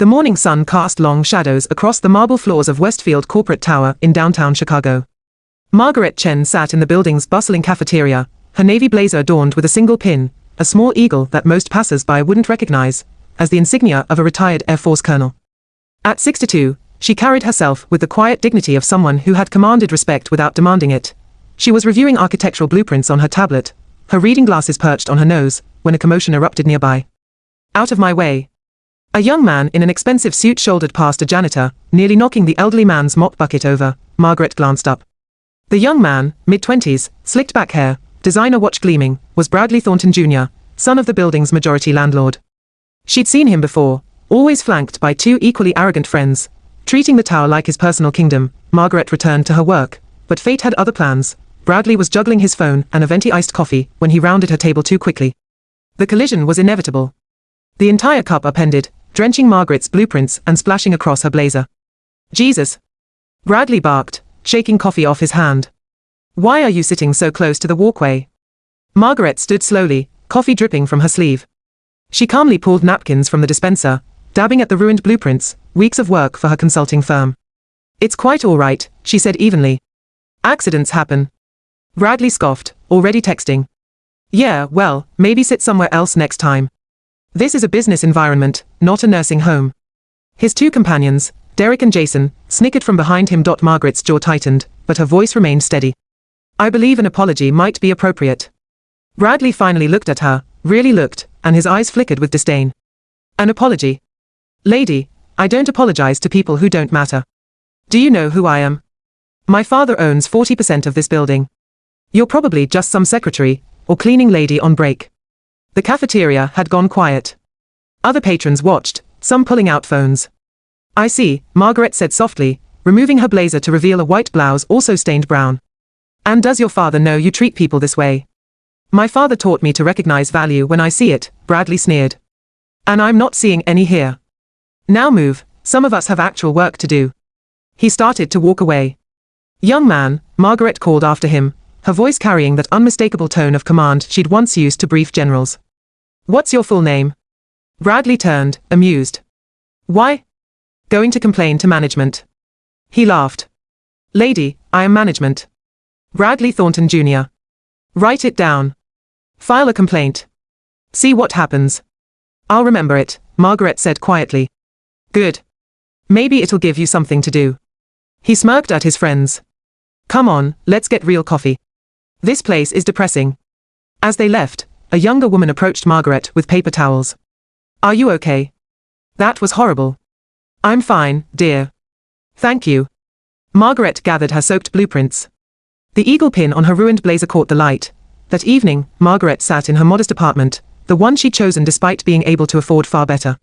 The morning sun cast long shadows across the marble floors of Westfield Corporate Tower in downtown Chicago. Margaret Chen sat in the building's bustling cafeteria, her navy blazer adorned with a single pin, a small eagle that most passers-by wouldn't recognize, as the insignia of a retired Air Force colonel. At 62, she carried herself with the quiet dignity of someone who had commanded respect without demanding it. She was reviewing architectural blueprints on her tablet, her reading glasses perched on her nose, when a commotion erupted nearby. "Out of my way." A young man in an expensive suit shouldered past a janitor, nearly knocking the elderly man's mop bucket over. Margaret glanced up. The young man, mid-20s, slicked back hair, designer watch gleaming, was Bradley Thornton Jr., son of the building's majority landlord. She'd seen him before, always flanked by two equally arrogant friends. Treating the tower like his personal kingdom, Margaret returned to her work, but fate had other plans. Bradley was juggling his phone and a venti iced coffee when he rounded her table too quickly. The collision was inevitable. The entire cup upended, drenching Margaret's blueprints and splashing across her blazer. "Jesus!" Bradley barked, shaking coffee off his hand. "Why are you sitting so close to the walkway?" Margaret stood slowly, coffee dripping from her sleeve. She calmly pulled napkins from the dispenser, dabbing at the ruined blueprints, weeks of work for her consulting firm. "It's quite all right," she said evenly. "Accidents happen." Bradley scoffed, already texting. "Yeah, well, maybe sit somewhere else next time. This is a business environment, not a nursing home." His two companions, Derek and Jason, snickered from behind him. Margaret's jaw tightened, but her voice remained steady. "I believe an apology might be appropriate." Bradley finally looked at her, really looked, and his eyes flickered with disdain. "An apology? Lady, I don't apologize to people who don't matter. Do you know who I am? My father owns 40% of this building. You're probably just some secretary, or cleaning lady on break." The cafeteria had gone quiet. Other patrons watched, some pulling out phones. "I see," Margaret said softly, removing her blazer to reveal a white blouse also stained brown. "And does your father know you treat people this way?" "My father taught me to recognize value when I see it," Bradley sneered. "And I'm not seeing any here. Now move, some of us have actual work to do." He started to walk away. "Young man," Margaret called after him, her voice carrying that unmistakable tone of command she'd once used to brief generals. "What's your full name?" Bradley turned, amused. "Why? Going to complain to management?" He laughed. "Lady, I am management. Bradley Thornton Jr. Write it down. File a complaint. See what happens." "I'll remember it," Margaret said quietly. "Good. Maybe it'll give you something to do." He smirked at his friends. "Come on, let's get real coffee. This place is depressing." As they left, a younger woman approached Margaret with paper towels. "Are you okay?" "That was horrible." "I'm fine, dear. Thank you." Margaret gathered her soaked blueprints. The eagle pin on her ruined blazer caught the light. That evening, Margaret sat in her modest apartment, the one she'd chosen despite being able to afford far better.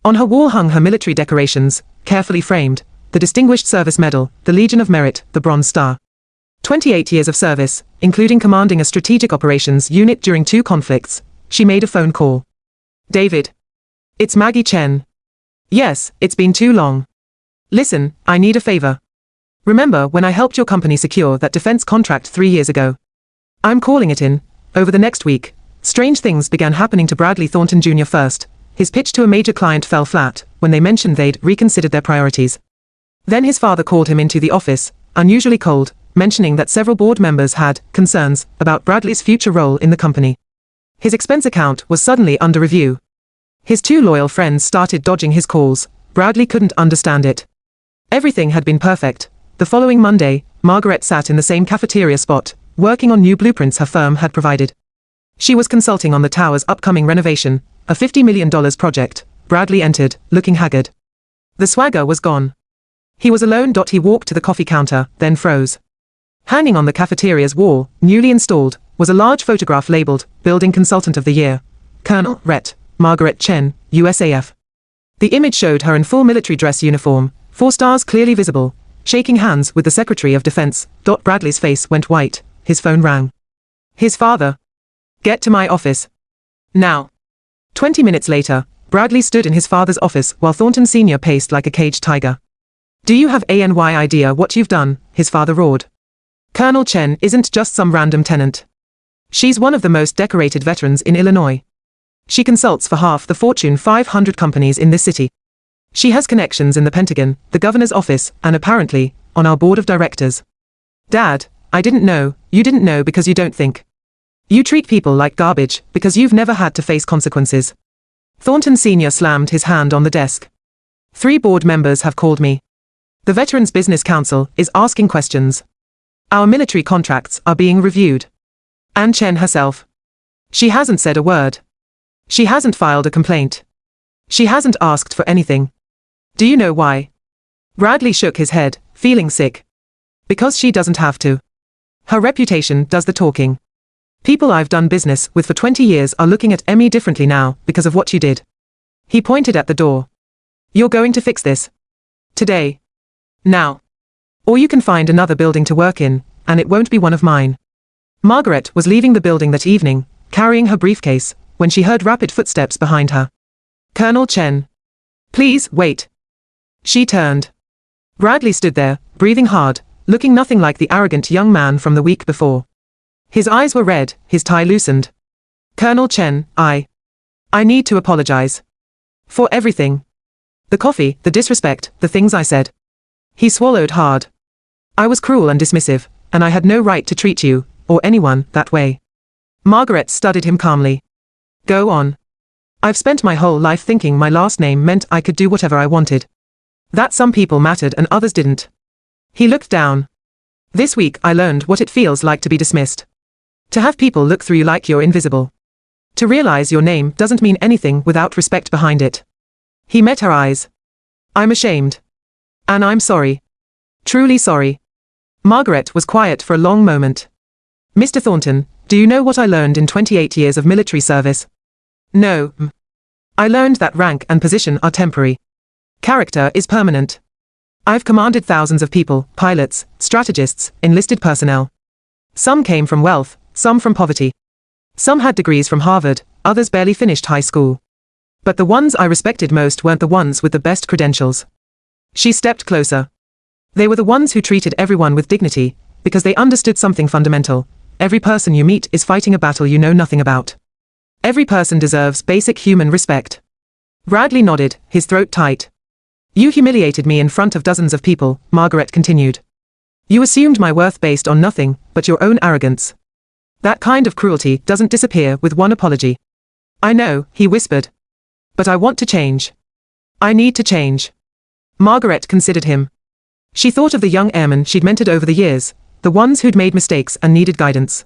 On her wall hung her military decorations, carefully framed, the Distinguished Service Medal, the Legion of Merit, the Bronze Star. 28 years of service, including commanding a strategic operations unit during 2 conflicts. She made a phone call. "David. It's Maggie Chen. Yes, it's been too long. Listen, I need a favor. Remember when I helped your company secure that defense contract 3 years ago? I'm calling it in, over the next week." Strange things began happening to Bradley Thornton Jr. first. His pitch to a major client fell flat when they mentioned they'd reconsidered their priorities. Then his father called him into the office, unusually cold, mentioning that several board members had concerns about Bradley's future role in the company. His expense account was suddenly under review. His 2 loyal friends started dodging his calls. Bradley couldn't understand it. Everything had been perfect. The following Monday, Margaret sat in the same cafeteria spot, working on new blueprints her firm had provided. She was consulting on the tower's upcoming renovation, a $50 million project. Bradley entered, looking haggard. The swagger was gone. He was alone. He walked to the coffee counter, then froze. Hanging on the cafeteria's wall, newly installed, was a large photograph labeled, Building Consultant of the Year, Colonel Margaret Chen, USAF. The image showed her in full military dress uniform, 4 stars clearly visible, shaking hands with the Secretary of Defense. Bradley's face went white, his phone rang. His father. "Get to my office. Now." 20 minutes later, Bradley stood in his father's office while Thornton Sr. paced like a caged tiger. "Do you have any idea what you've done?" his father roared. "Colonel Chen isn't just some random tenant. She's one of the most decorated veterans in Illinois. She consults for half the Fortune 500 companies in this city. She has connections in the Pentagon, the governor's office, and apparently, on our board of directors. Dad, I didn't know, you didn't know because you don't think. You treat people like garbage because you've never had to face consequences. Thornton Sr. slammed his hand on the desk. 3 board members have called me. The Veterans Business Council is asking questions. Our military contracts are being reviewed. And Chen herself. She hasn't said a word. She hasn't filed a complaint. She hasn't asked for anything. Do you know why? Bradley shook his head, feeling sick. Because she doesn't have to. Her reputation does the talking. People I've done business with for 20 years are looking at Emmy differently now because of what you did. He pointed at the door. You're going to fix this. Today. Now. Or you can find another building to work in, and it won't be one of mine. Margaret was leaving the building that evening, carrying her briefcase, when she heard rapid footsteps behind her. Colonel Chen. Please, wait. She turned. Bradley stood there, breathing hard, looking nothing like the arrogant young man from the week before. His eyes were red, his tie loosened. Colonel Chen, I need to apologize. For everything. The coffee, the disrespect, the things I said. He swallowed hard. I was cruel and dismissive, and I had no right to treat you, or anyone, that way. Margaret studied him calmly. Go on. I've spent my whole life thinking my last name meant I could do whatever I wanted. That some people mattered and others didn't. He looked down. This week I learned what it feels like to be dismissed. To have people look through you like you're invisible. To realize your name doesn't mean anything without respect behind it. He met her eyes. I'm ashamed. And I'm sorry. Truly sorry. Margaret was quiet for a long moment. Mr. Thornton, do you know what I learned in 28 years of military service? No. I learned that rank and position are temporary. Character is permanent. I've commanded thousands of people, pilots, strategists, enlisted personnel. Some came from wealth, some from poverty. Some had degrees from Harvard, others barely finished high school. But the ones I respected most weren't the ones with the best credentials. She stepped closer. They were the ones who treated everyone with dignity, because they understood something fundamental. Every person you meet is fighting a battle you know nothing about. Every person deserves basic human respect. Bradley nodded, his throat tight. You humiliated me in front of dozens of people, Margaret continued. You assumed my worth based on nothing but your own arrogance. That kind of cruelty doesn't disappear with one apology. I know, he whispered. But I want to change. I need to change. Margaret considered him. She thought of the young airmen she'd mentored over the years, the ones who'd made mistakes and needed guidance.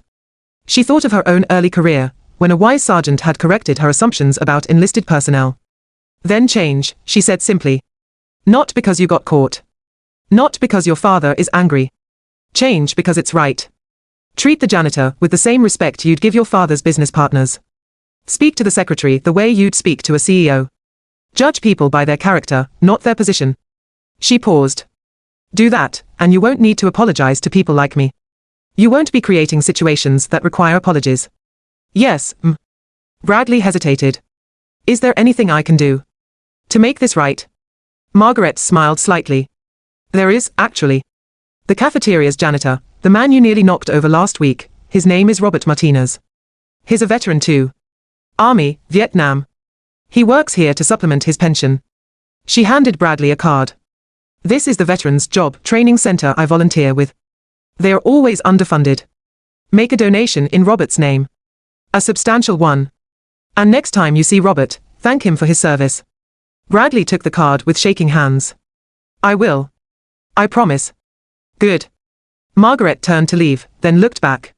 She thought of her own early career, when a wise sergeant had corrected her assumptions about enlisted personnel. Then change, she said simply. Not because you got caught. Not because your father is angry. Change because it's right. Treat the janitor with the same respect you'd give your father's business partners. Speak to the secretary the way you'd speak to a CEO. Judge people by their character, not their position. She paused. Do that, and you won't need to apologize to people like me. You won't be creating situations that require apologies. Yes, Bradley hesitated. Is there anything I can do to make this right? Margaret smiled slightly. There is, actually. The cafeteria's janitor, the man you nearly knocked over last week, his name is Robert Martinez. He's a veteran too. Army, Vietnam. He works here to supplement his pension. She handed Bradley a card. This is the Veterans Job Training Center I volunteer with. They are always underfunded. Make a donation in Robert's name. A substantial one. And next time you see Robert, thank him for his service. Bradley took the card with shaking hands. I will. I promise. Good. Margaret turned to leave, then looked back.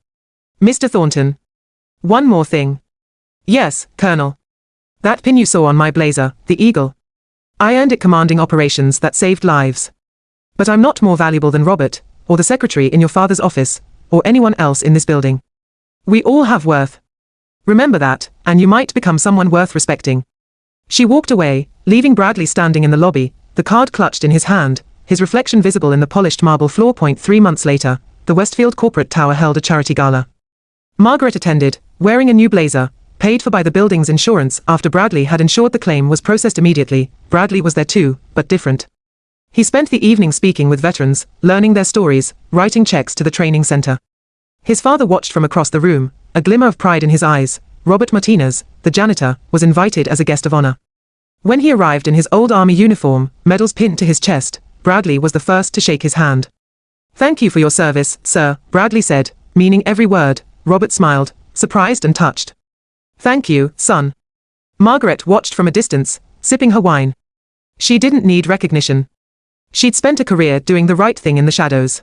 Mr. Thornton. One more thing. Yes, Colonel. That pin you saw on my blazer, the eagle. I earned it commanding operations that saved lives. But I'm not more valuable than Robert, or the secretary in your father's office, or anyone else in this building. We all have worth. Remember that, and you might become someone worth respecting. She walked away, leaving Bradley standing in the lobby, the card clutched in his hand, his reflection visible in the polished marble floor. 3 months later, the Westfield corporate tower held a charity gala. Margaret attended, wearing a new blazer, paid for by the building's insurance after Bradley had ensured the claim was processed immediately. Bradley was there too, but different. He spent the evening speaking with veterans, learning their stories, writing checks to the training center. His father watched from across the room, a glimmer of pride in his eyes. Robert Martinez, the janitor, was invited as a guest of honor. When he arrived in his old army uniform, medals pinned to his chest, Bradley was the first to shake his hand. "Thank you for your service, sir," Bradley said, meaning every word. Robert smiled, surprised and touched. "Thank you, son." Margaret watched from a distance, sipping her wine. She didn't need recognition. She'd spent a career doing the right thing in the shadows.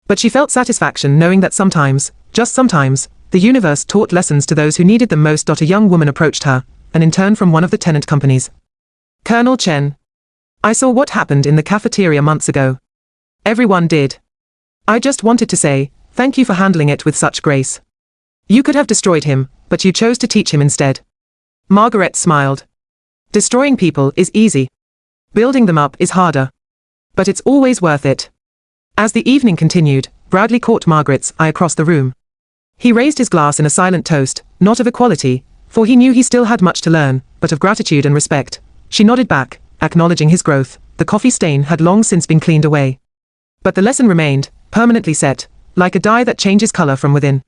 But she felt satisfaction knowing that sometimes, just sometimes, the universe taught lessons to those who needed them most. A young woman approached her, an intern from one of the tenant companies. "Colonel Chen. I saw what happened in the cafeteria months ago. Everyone did. I just wanted to say, thank you for handling it with such grace. You could have destroyed him, but you chose to teach him instead." Margaret smiled. Destroying people is easy. Building them up is harder. But it's always worth it. As the evening continued, Bradley caught Margaret's eye across the room. He raised his glass in a silent toast, not of equality, for he knew he still had much to learn, but of gratitude and respect. She nodded back, acknowledging his growth. The coffee stain had long since been cleaned away. But the lesson remained, permanently set, like a dye that changes color from within.